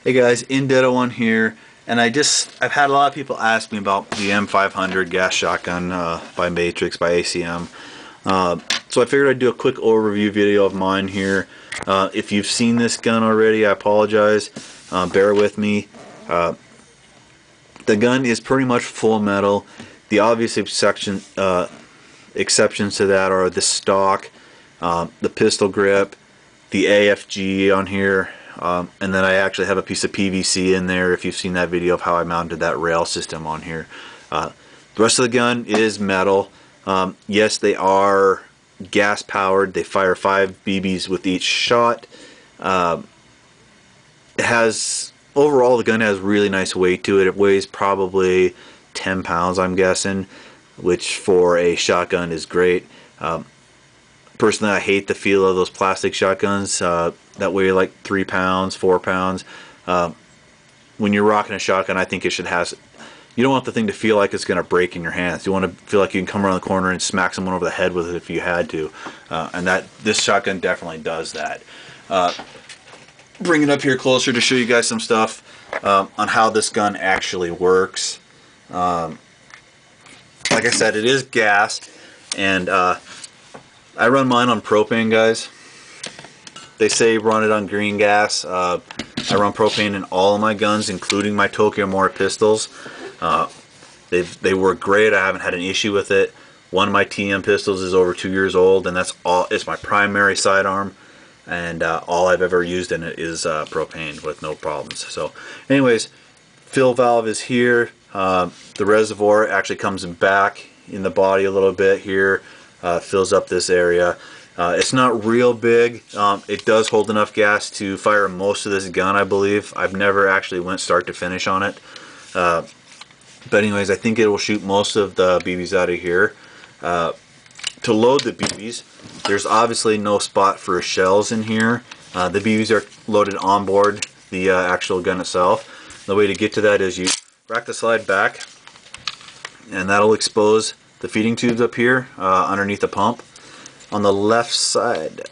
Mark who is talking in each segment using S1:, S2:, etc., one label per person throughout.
S1: Hey guys, Indetto1 here, and I've had a lot of people ask me about the M500 gas shotgun by Matrix, by ACM. So I figured I'd do a quick overview video of mine here. If you've seen this gun already, I apologize. Bear with me. The gun is pretty much full metal. The obvious exceptions to that are the stock, the pistol grip, the AFG on here, and then I actually have a piece of PVC in there if you've seen that video of how I mounted that rail system on here. The rest of the gun is metal. Yes, they are gas powered. They fire 5 BBs with each shot. It has, overall the gun has really nice weight to it. It weighs probably 10 pounds, I'm guessing, which for a shotgun is great. Personally, I hate the feel of those plastic shotguns that weigh like 3 pounds, 4 pounds. When you're rocking a shotgun, I think it should have. You don't want the thing to feel like it's going to break in your hands. You want to feel like you can come around the corner and smack someone over the head with it if you had to. And this shotgun definitely does that. Bring it up here closer to show you guys some stuff on how this gun actually works. Like I said, it is gas, and I run mine on propane, guys. They say run it on green gas. I run propane in all of my guns, including my Tokyo Mori pistols. They work great. I haven't had an issue with it. One of my TM pistols is over 2 years old, and that's all. It's my primary sidearm, and all I've ever used in it is propane with no problems. So, anyways, fill valve is here. The reservoir actually comes back in the body a little bit here. Fills up this area. It's not real big. It does hold enough gas to fire most of this gun, I believe. I've never actually went start to finish on it. But anyways, I think it will shoot most of the BBs out of here. To load the BBs, there's obviously no spot for shells in here. The BBs are loaded on board the actual gun itself. The way to get to that is you rack the slide back, and that'll expose the feeding tubes up here underneath the pump. On the left side,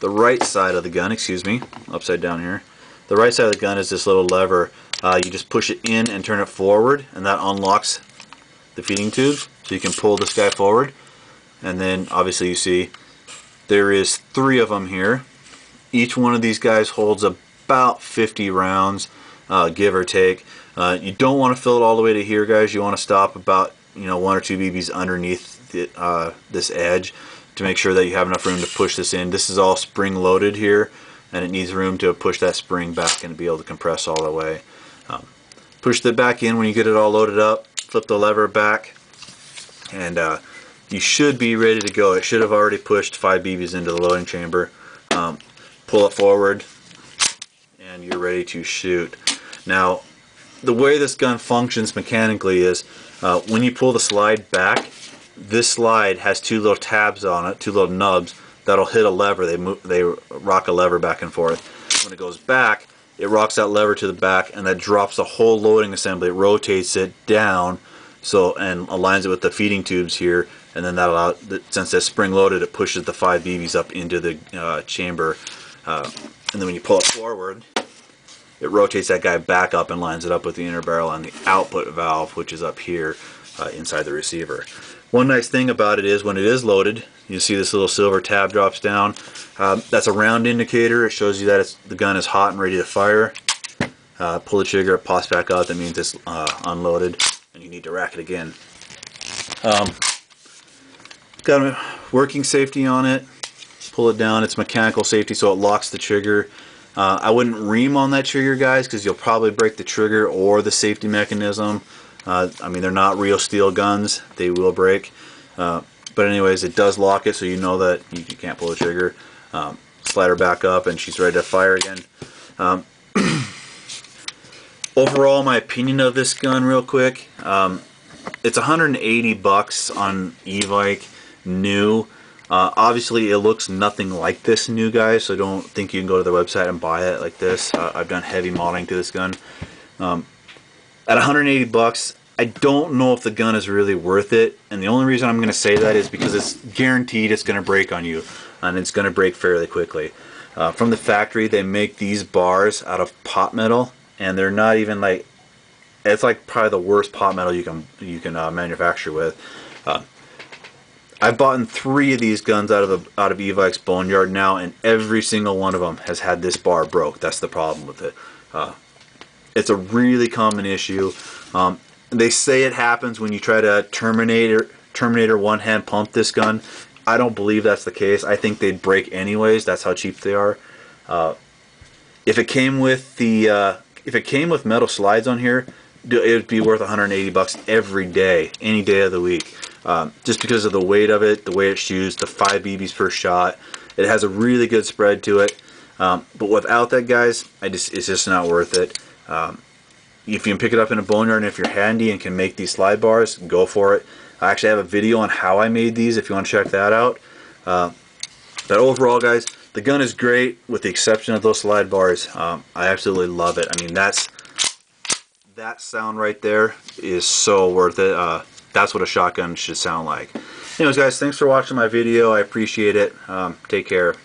S1: the right side of the gun, excuse me, upside down here. The right side of the gun is this little lever. You just push it in and turn it forward, and that unlocks the feeding tubes. So you can pull this guy forward, and then obviously you see there is 3 of them here. Each one of these guys holds about 50 rounds, give or take. You don't want to fill it all the way to here, guys. You want to stop about 1 or 2 BBs underneath this edge to make sure that you have enough room to push this in. This is all spring loaded here, and it needs room to push that spring back and be able to compress all the way. Push it back in when you get it all loaded up, flip the lever back, and you should be ready to go. It should have already pushed 5 BBs into the loading chamber. Pull it forward, and you're ready to shoot. Now, the way this gun functions mechanically is when you pull the slide back, this slide has 2 little tabs on it, 2 little nubs that'll hit a lever. They rock a lever back and forth. When it goes back, it rocks that lever to the back, and that drops the whole loading assembly. It rotates it down and aligns it with the feeding tubes here, and then that allows, since it's spring loaded, it pushes the 5 BBs up into the chamber. And then when you pull it forward, it rotates that guy back up and lines it up with the inner barrel and the output valve, which is up here inside the receiver. One nice thing about it is when it is loaded, you see this little silver tab drops down. That's a round indicator. It shows you that the gun is hot and ready to fire. Pull the trigger, it pops back out. That means it's unloaded, and you need to rack it again. Got a working safety on it. Pull it down. It's mechanical safety, so it locks the trigger. I wouldn't ream on that trigger, guys, because you'll probably break the trigger or the safety mechanism. I mean, they're not real steel guns. They will break. But anyways, it does lock it, so you know that you can't pull the trigger. Slide her back up, and she's ready to fire again. Overall, my opinion of this gun real quick, it's $180 on e-bike new. Obviously, it looks nothing like this new, guys, so don't think you can go to the website and buy it like this. I've done heavy modding to this gun. At $180, I don't know if the gun is really worth it, and the only reason I'm going to say that is because it's guaranteed it's going to break on you, and it's going to break fairly quickly. From the factory, they make these bars out of pot metal, and they're not even like, it's like probably the worst pot metal you can manufacture with. I've bought 3 of these guns out of Evike's Boneyard now, and every single one of them has had this bar broke. That's the problem with it. It's a really common issue. They say it happens when you try to Terminator one-hand pump this gun. I don't believe that's the case. I think they'd break anyways. That's how cheap they are. If it came with metal slides on here, it would be worth 180 bucks every day, any day of the week. Just because of the weight of it, the way it shoots, the 5 BBs per shot. It has a really good spread to it. But without that, guys, it's just not worth it. If you can pick it up in a boneyard, and if you're handy and can make these slide bars, go for it. I actually have a video on how I made these if you want to check that out. But overall, guys, the gun is great with the exception of those slide bars. I absolutely love it. I mean, that sound right there is so worth it. That's what a shotgun should sound like. Anyways, guys, thanks for watching my video. I appreciate it. Take care.